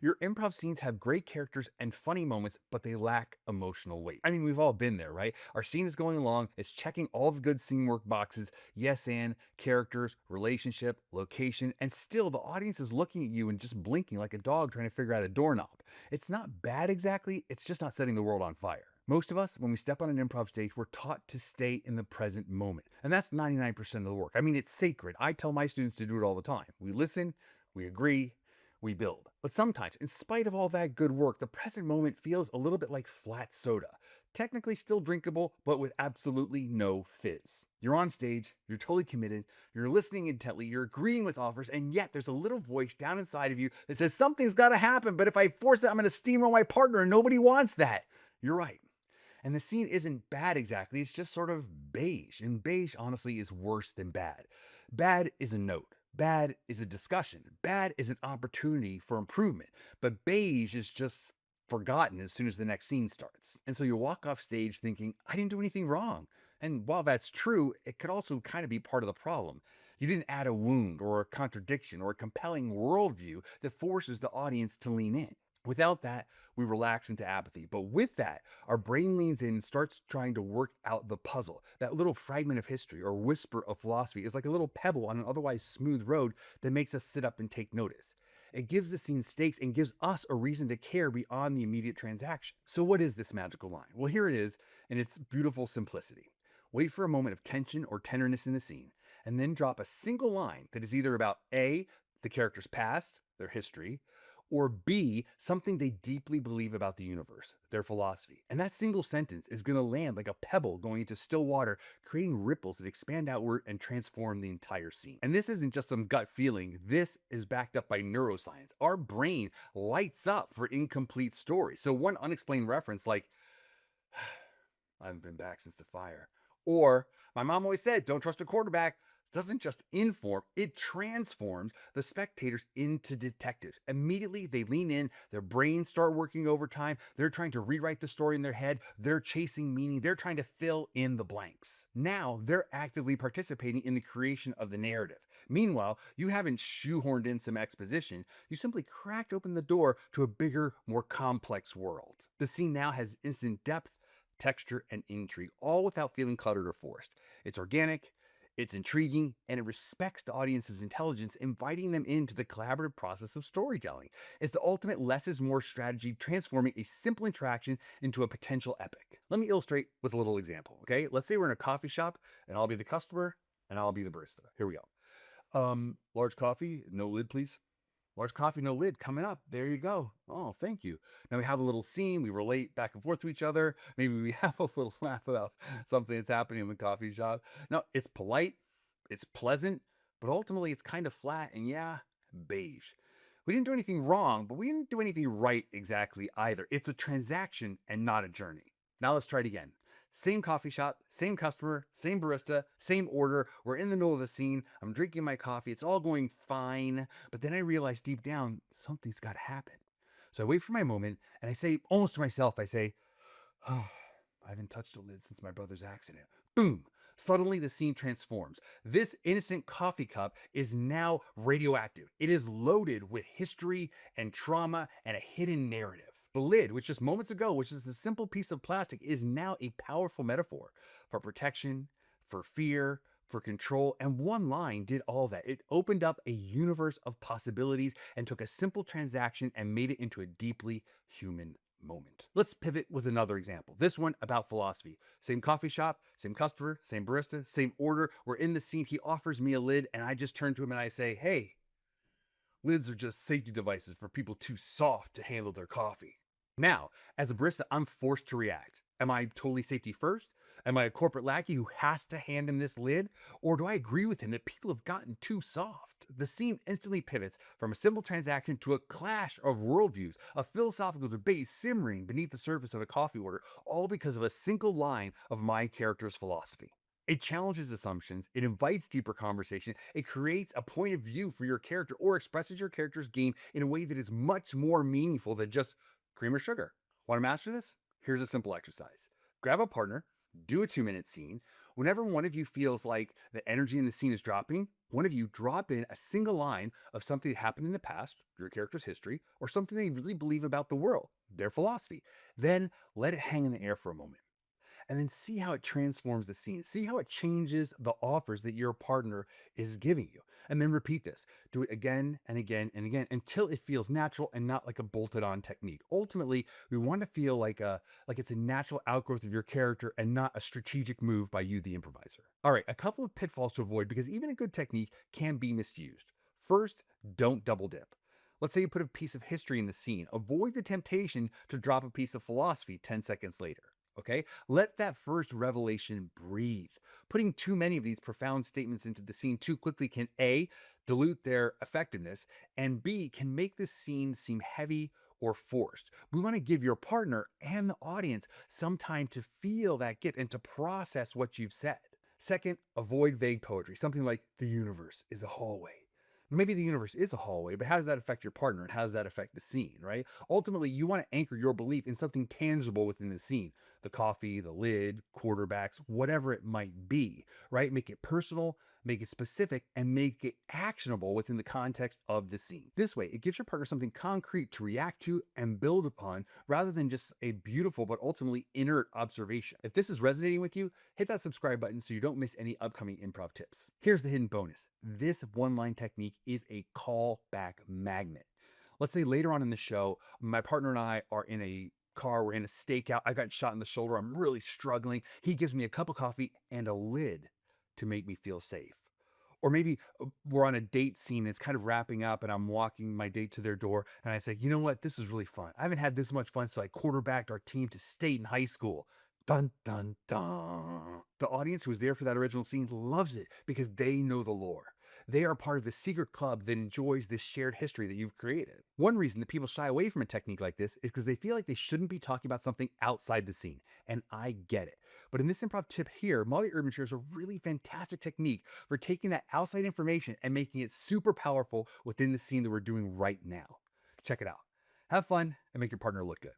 Your improv scenes have great characters and funny moments, but they lack emotional weight. I mean, we've all been there, right? Our scene is going along, it's checking all the good scene work boxes, yes and, characters, relationship, location, and still the audience is looking at you and just blinking like a dog trying to figure out a doorknob. It's not bad exactly, it's just not setting the world on fire. Most of us, when we step on an improv stage, we're taught to stay in the present moment. And that's 99% of the work. I mean, it's sacred. I tell my students to do it all the time. We listen, we agree, we build. But sometimes, in spite of all that good work, the present moment feels a little bit like flat soda. Technically still drinkable, but with absolutely no fizz. You're on stage, you're totally committed, you're listening intently, you're agreeing with offers, and yet there's a little voice down inside of you that says something's gotta happen, but if I force it, I'm gonna steamroll my partner, and nobody wants that. You're right. And the scene isn't bad exactly, it's just sort of beige. And beige, honestly, is worse than bad. Bad is a note. Bad is a discussion. Bad is an opportunity for improvement. But beige is just forgotten as soon as the next scene starts. And so you walk off stage thinking, I didn't do anything wrong. And while that's true, it could also kind of be part of the problem. You didn't add a wound or a contradiction or a compelling worldview that forces the audience to lean in. Without that, we relax into apathy. But with that, our brain leans in and starts trying to work out the puzzle. That little fragment of history or whisper of philosophy is like a little pebble on an otherwise smooth road that makes us sit up and take notice. It gives the scene stakes and gives us a reason to care beyond the immediate transaction. So, what is this magical line? Well, here it is in its beautiful simplicity. Wait for a moment of tension or tenderness in the scene, and then drop a single line that is either about A, the character's past, their history, or B, something they deeply believe about the universe, their philosophy. And that single sentence is going to land like a pebble going into still water, creating ripples that expand outward and transform the entire scene. And this isn't just some gut feeling, this is backed up by neuroscience. Our brain lights up for incomplete stories. So one unexplained reference like, I haven't been back since the fire. Or, my mom always said, don't trust a quarterback, doesn't just inform, it transforms the spectators into detectives. Immediately, they lean in, their brains start working overtime, they're trying to rewrite the story in their head, they're chasing meaning, they're trying to fill in the blanks. Now, they're actively participating in the creation of the narrative. Meanwhile, you haven't shoehorned in some exposition, you simply cracked open the door to a bigger, more complex world. The scene now has instant depth, texture, and intrigue, all without feeling cluttered or forced. It's organic, it's intriguing, and it respects the audience's intelligence, inviting them into the collaborative process of storytelling. It's the ultimate less is more strategy, transforming a simple interaction into a potential epic. Let me illustrate with a little example, okay? Let's say we're in a coffee shop, and I'll be the customer, and I'll be the barista. Here we go. Large coffee, no lid, please. Large coffee, no lid, coming up. There you go. Oh, thank you. Now we have a little scene. We relate back and forth to each other. Maybe we have a little laugh about something that's happening in the coffee shop. Now, it's polite, it's pleasant, but ultimately it's kind of flat and yeah, beige. We didn't do anything wrong, but we didn't do anything right exactly either. It's a transaction and not a journey. Now let's try it again. Same coffee shop, same customer, same barista, same order. We're in the middle of the scene. I'm drinking my coffee. It's all going fine. But then I realize deep down, something's got to happen. So I wait for my moment and I say, almost to myself, I say, oh, I haven't touched a lid since my brother's accident. Boom. Suddenly the scene transforms. This innocent coffee cup is now radioactive. It is loaded with history and trauma and a hidden narrative. The lid, which just moments ago, which is a simple piece of plastic, is now a powerful metaphor for protection, for fear, for control, and one line did all that. It opened up a universe of possibilities and took a simple transaction and made it into a deeply human moment. Let's pivot with another example. This one about philosophy. Same coffee shop, same customer, same barista, same order. We're in the scene. He offers me a lid, and I just turn to him and I say, hey, lids are just safety devices for people too soft to handle their coffee. Now, as a barista, I'm forced to react. Am I totally safety first? Am I a corporate lackey who has to hand him this lid? Or do I agree with him that people have gotten too soft? The scene instantly pivots from a simple transaction to a clash of worldviews, a philosophical debate simmering beneath the surface of a coffee order, all because of a single line of my character's philosophy. It challenges assumptions, it invites deeper conversation, it creates a point of view for your character or expresses your character's game in a way that is much more meaningful than just cream or sugar. Want to master this? Here's a simple exercise. Grab a partner, do a 2-minute scene. Whenever one of you feels like the energy in the scene is dropping, one of you drop in a single line of something that happened in the past, your character's history, or something they really believe about the world, their philosophy. Then let it hang in the air for a moment and then see how it transforms the scene. See how it changes the offers that your partner is giving you. And then repeat this. Do it again and again and again until it feels natural and not like a bolted on technique. Ultimately, we want to feel like it's a natural outgrowth of your character and not a strategic move by you, the improviser. All right, a couple of pitfalls to avoid because even a good technique can be misused. First, don't double dip. Let's say you put a piece of history in the scene. Avoid the temptation to drop a piece of philosophy 10 seconds later. Okay? Let that first revelation breathe. Putting too many of these profound statements into the scene too quickly can A, dilute their effectiveness, and B, can make the scene seem heavy or forced. We want to give your partner and the audience some time to feel that gift and to process what you've said. Second, avoid vague poetry, something like the universe is a hallway. Maybe the universe is a hallway, but how does that affect your partner and how does that affect the scene, right? Ultimately, you want to anchor your belief in something tangible within the scene, the coffee, the lid, quarterbacks, whatever it might be, right? Make it personal, make it specific, and make it actionable within the context of the scene. This way, it gives your partner something concrete to react to and build upon rather than just a beautiful but ultimately inert observation. If this is resonating with you, hit that subscribe button so you don't miss any upcoming improv tips. Here's the hidden bonus. This one-line technique is a callback magnet. Let's say later on in the show, my partner and I are in a car, we're in a stakeout, I got shot in the shoulder, I'm really struggling. He gives me a cup of coffee and a lid to make me feel safe. Or maybe we're on a date scene, it's kind of wrapping up, and I'm walking my date to their door, and I say, you know what, this is really fun. I haven't had this much fun, so I quarterbacked our team to state in high school. Dun, dun, dun. The audience who was there for that original scene loves it because they know the lore. They are part of the secret club that enjoys this shared history that you've created. One reason that people shy away from a technique like this is because they feel like they shouldn't be talking about something outside the scene. And I get it. But in this improv tip here, Molly Urban shares a really fantastic technique for taking that outside information and making it super powerful within the scene that we're doing right now. Check it out. Have fun and make your partner look good.